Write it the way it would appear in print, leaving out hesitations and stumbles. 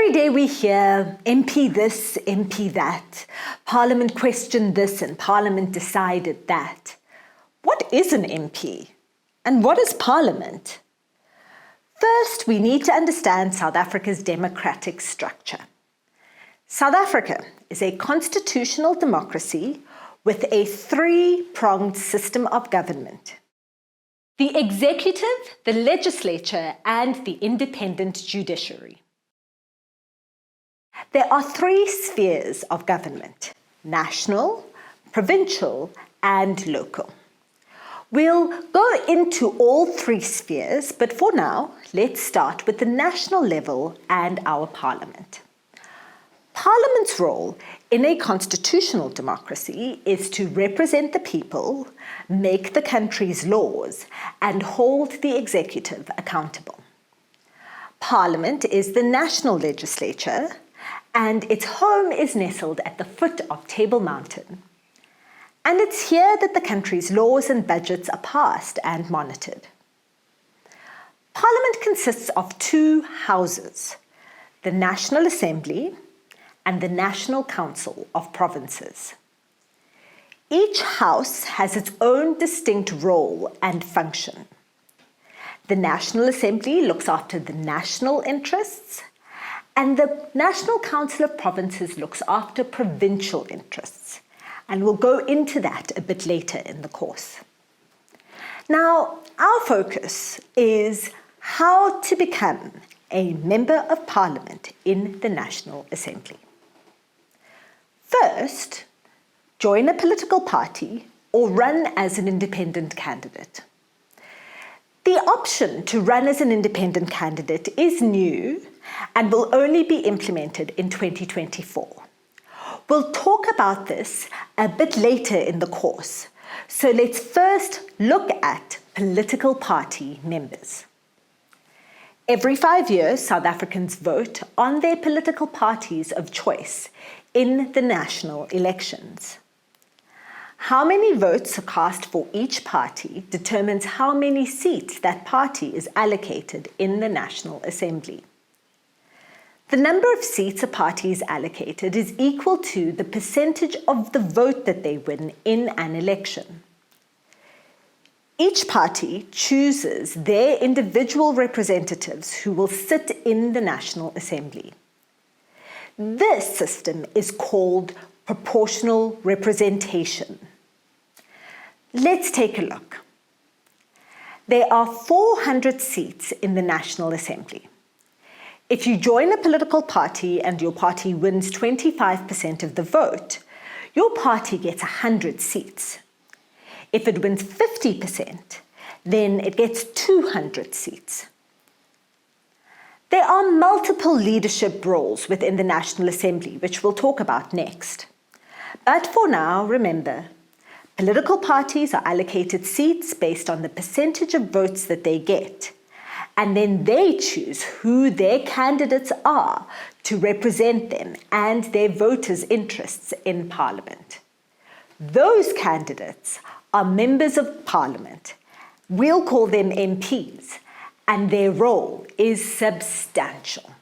Every day we hear MP this, MP that. Parliament questioned this and Parliament decided that. What is an MP? And what is Parliament? First, we need to understand South Africa's democratic structure. South Africa is a constitutional democracy with a three-pronged system of government: the executive, the legislature, and the independent judiciary. There are three spheres of government: national, provincial, and local. We'll go into all three spheres, but for now, let's start with the national level and our parliament. Parliament's role in a constitutional democracy is to represent the people, make the country's laws, and hold the executive accountable. Parliament is the national legislature, and its home is nestled at the foot of Table Mountain. And it's here that the country's laws and budgets are passed and monitored. Parliament consists of two houses: the National Assembly and the National Council of Provinces. Each house has its own distinct role and function. The National Assembly looks after the national interests, and the National Council of Provinces looks after provincial interests. And we'll go into that a bit later in the course. Now, our focus is how to become a member of Parliament in the National Assembly. First, join a political party or run as an independent candidate. The option to run as an independent candidate is new and will only be implemented in 2024. We'll talk about this a bit later in the course, so let's first look at political party members. Every 5 years, South Africans vote on their political parties of choice in the national elections. How many votes are cast for each party determines how many seats that party is allocated in the National Assembly. The number of seats a party is allocated is equal to the percentage of the vote that they win in an election. Each party chooses their individual representatives who will sit in the National Assembly. This system is called proportional representation. Let's take a look. There are 400 seats in the National Assembly. If you join a political party and your party wins 25% of the vote, your party gets 100 seats. If it wins 50%, then it gets 200 seats. There are multiple leadership roles within the National Assembly, which we'll talk about next. But for now, remember, political parties are allocated seats based on the percentage of votes that they get, and then they choose who their candidates are to represent them and their voters' interests in Parliament. Those candidates are members of Parliament. We'll call them MPs, and their role is substantial.